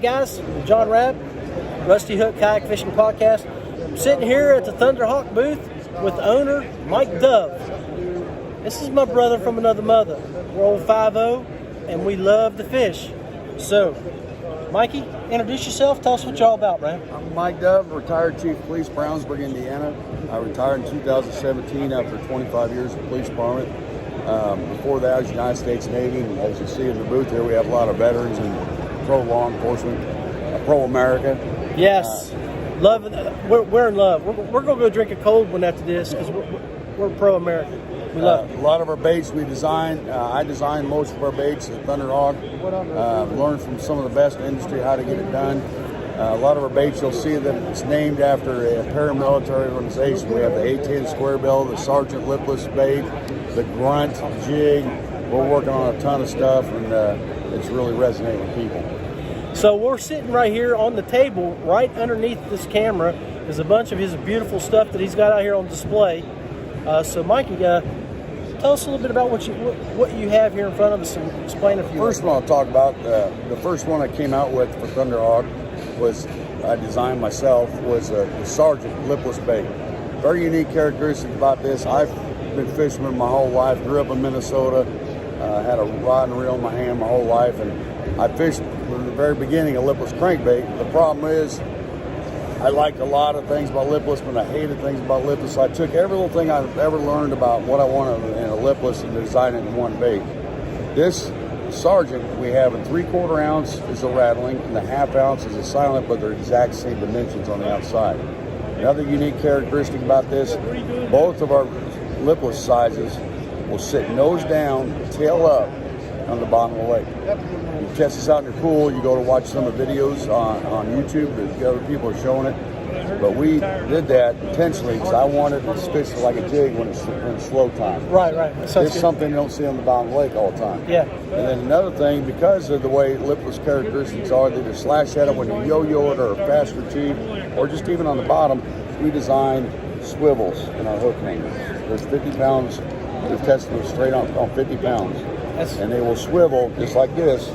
Guys, John Rabb, Rusty Hook Kayak Fishing Podcast. I'm sitting here at the Thunderhawk booth with the owner, Mike Dove. This is my brother from another mother. We're old 5-0, and we love to fish. So, Mikey, introduce yourself. Tell us what you're all about, man. I'm Mike Dove, retired Chief of Police, Brownsburg, Indiana. I retired in 2017 after 25 years in the police department. Before that, I was United States Navy, and as you see in the booth here, we have a lot of veterans and pro law enforcement, pro America. Yes, love. We're in love. We're gonna go drink a cold one after this because we're pro America. We love it. A lot of our baits we design. I design most of our baits at Thunderhawk. Learned from some of the best in the industry how to get it done. A lot of our baits, you'll see that it's named after a paramilitary organization. We have the A10 Square Bill, the Sergeant Lipless bait, the Grunt Jig. We're working on a ton of stuff, and it's really resonating with people. So we're sitting right here on the table, right underneath this camera, is a bunch of his beautiful stuff that he's got out here on display. So Mikey, tell us a little bit about what you have here in front of us and explain a few. First one I'll talk about, the first one I came out with for Thunderhawk was, I designed myself, was the Sergeant Lipless bait. Very unique characteristic about this. I've been fisherman my whole life, grew up in Minnesota, had a rod and reel in my hand my whole life, and I fished from the very beginning a lipless crankbait. The problem is, I liked a lot of things about lipless, but I hated things about lipless. So I took every little thing I've ever learned about what I wanted in a lipless and designed it in one bait. This Sergeant we have in 3/4 ounce is a rattling, and the 1/2 ounce is a silent, but they're exact same dimensions on the outside. Another unique characteristic about this, both of our lipless sizes will sit nose down, tail up on the bottom of the lake. You test this out in your pool, you go to watch some of the videos on YouTube, the other people are showing it. But we did that intentionally because I wanted to fish like a jig when it's slow time. Right. It's something you don't see on the bottom of the lake all the time. Yeah. And then another thing, because of the way lipless characteristics are, they just slash at it when you yo-yo it or fast retrieve, or just even on the bottom, we design swivels in our hook hangers. There's 50 pounds, we've tested them straight on 50 pounds. And they will swivel just like this,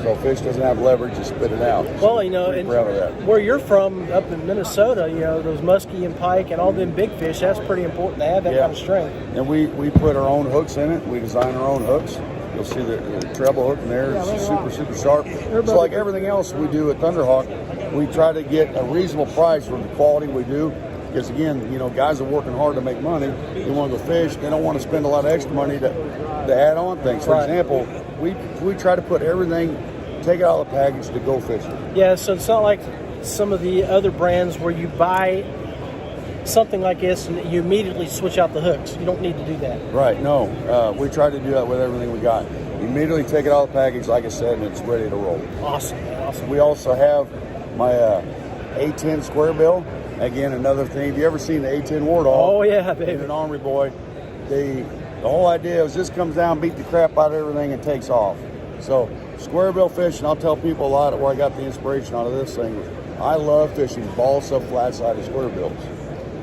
so fish doesn't have leverage to spit it out. Well, you know, and proud of that. Where you're from, up in Minnesota, you know, those muskie and pike and all them big fish, that's pretty important to have that kind of strength. And we put our own hooks in it. We design our own hooks. You'll see the treble hook in there is super sharp. So like everything else we do at Thunderhawk, we try to get a reasonable price for the quality we do. Because again, you know, guys are working hard to make money. They want to go fish. They don't want to spend a lot of extra money to add on things. For example, we try to put everything, take it out of the package to go fishing. Yeah, so it's not like some of the other brands where you buy something like this and you immediately switch out the hooks. You don't need to do that. Right, no. We try to do that with everything we got. You immediately take it out of the package, like I said, and it's ready to roll. Awesome. We also have my A10 Square Bill. Again, another thing. Have you ever seen the A10 War Dog? Oh, yeah, baby. He's an Army boy. The whole idea is this comes down, beat the crap out of everything, and takes off. So, square bill fishing, I'll tell people a lot of where I got the inspiration out of this thing. I love fishing balsa flat-sided square bills,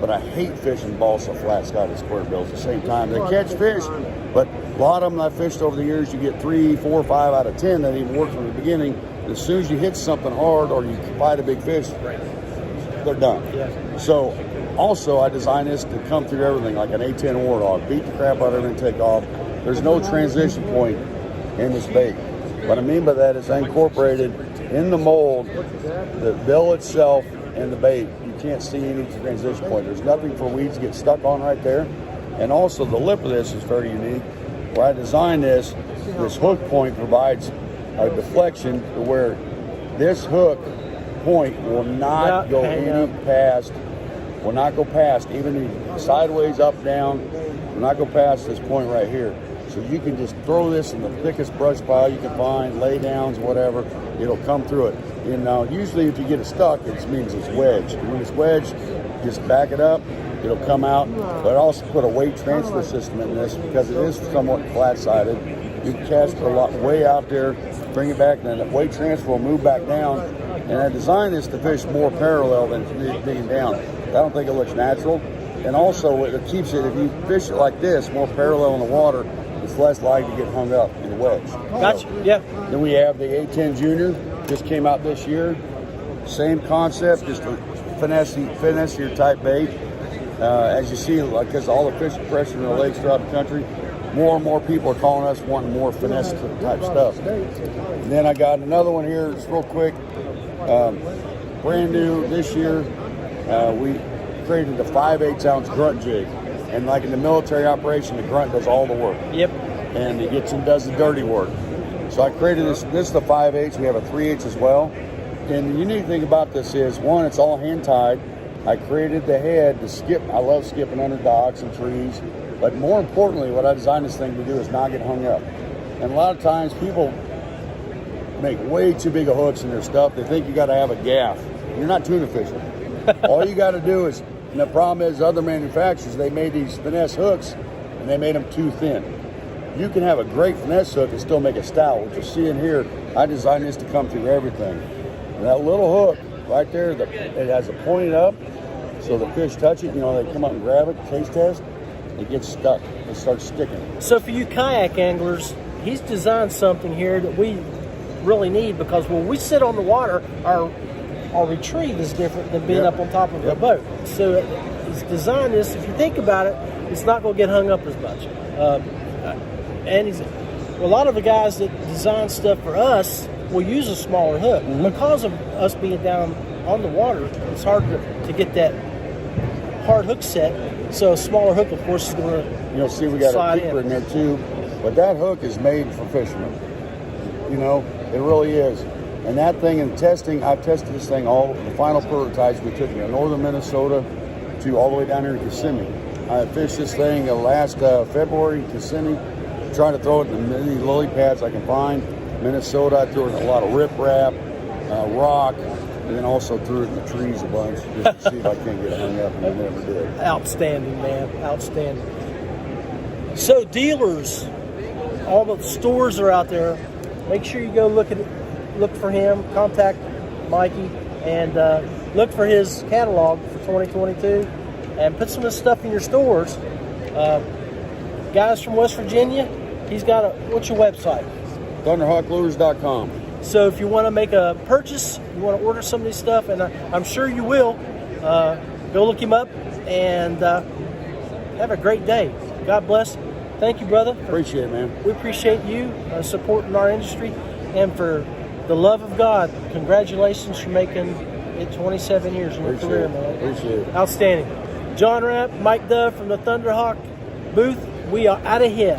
but I hate fishing balsa flat-sided square bills at the same time. They catch fish, but a lot of them I fished over the years, you get 3, 4, 5 out of 10 that even work from the beginning. As soon as you hit something hard or you fight a big fish, they're done. Yeah. So, also I designed this to come through everything like an A10 War Dog, beat the crap out of everything, take off. There's no transition point in this bait. What I mean by that is I incorporated in the mold the bill itself and the bait. You can't see any transition point. There's nothing for weeds to get stuck on right there. And also the lip of this is very unique. Where I designed this hook point provides a deflection to where this hook point will not go past, even sideways, up, down, will not go past this point right here. So you can just throw this in the thickest brush pile you can find, lay downs, whatever, it'll come through it. And now usually if you get it stuck, it means it's wedged. And when it's wedged, just back it up, it'll come out. But I also put a weight transfer system in this because it is somewhat flat-sided. You can cast it a lot way out there, bring it back, and then the weight transfer will move back down. And I designed this to fish more parallel than digging down. I don't think it looks natural. And also it keeps it, if you fish it like this, more parallel in the water, it's less likely to get hung up in the wedge. Gotcha, yeah. Then we have the A10 Junior. just came out this year. Same concept, just a finesse-ier type bait. As you see, like, because all the fish pressure in the lakes throughout the country, more and more people are calling us wanting more finesse type stuff. And then I got another one here, just real quick. Brand new this year, we created the 5/8 ounce Grunt Jig. And like in the military operation, the grunt does all the work. Yep. And he gets and does the dirty work. So I created this. This is the 5/8. We have a 3/8 as well. And the unique thing about this is, one, it's all hand tied. I created the head to skip. I love skipping under docks and trees. But more importantly, what I designed this thing to do is not get hung up. And a lot of times people make way too big of hooks in their stuff. They think you got to have a gaff. You're not tuna fishing. All you got to do is, and the problem is other manufacturers, they made these finesse hooks and they made them too thin. You can have a great finesse hook and still make a stout. What you're seeing here, I designed this to come through everything. And that little hook right there, it has it pointed up, so the fish touch it, they come up and grab it, taste test, it gets stuck. It starts sticking. So for you kayak anglers, he's designed something here that we really need, because when we sit on the water, our retrieve is different than being up on top of a boat. So he's designed this, if you think about it, it's not going to get hung up as much. And a lot of the guys that design stuff for us will use a smaller hook. Because of us being down on the water, it's hard to get that hard hook set. So a smaller hook, of course, is going to You'll see we got a keeper in there too. But that hook is made for fishermen. It really is. And that thing in testing, I've tested this thing, all the final prototypes we took in northern Minnesota to all the way down here to Kissimmee. I fished this thing last February in Kissimmee, trying to throw it in as many lily pads I can find. Minnesota, I threw it in a lot of riprap, rock, and then also threw it in the trees a bunch just to see if I can't get it hung up, and I never did. Outstanding, man. Outstanding. So dealers, all the stores are out there. Make sure you go look for him, contact Mikey, and look for his catalog for 2022, and put some of this stuff in your stores. Guys from West Virginia, he's got what's your website? Thunderhawklures.com. So if you want to make a purchase, you want to order some of this stuff, and I'm sure you will, go look him up, and have a great day. God bless. Thank you, brother. Appreciate it, man. We appreciate you supporting our industry, and for the love of God, congratulations for making it 27 years in your career, man. Appreciate it. Outstanding. John Rapp, Mike Dove from the Thunderhawk booth. We are out of here.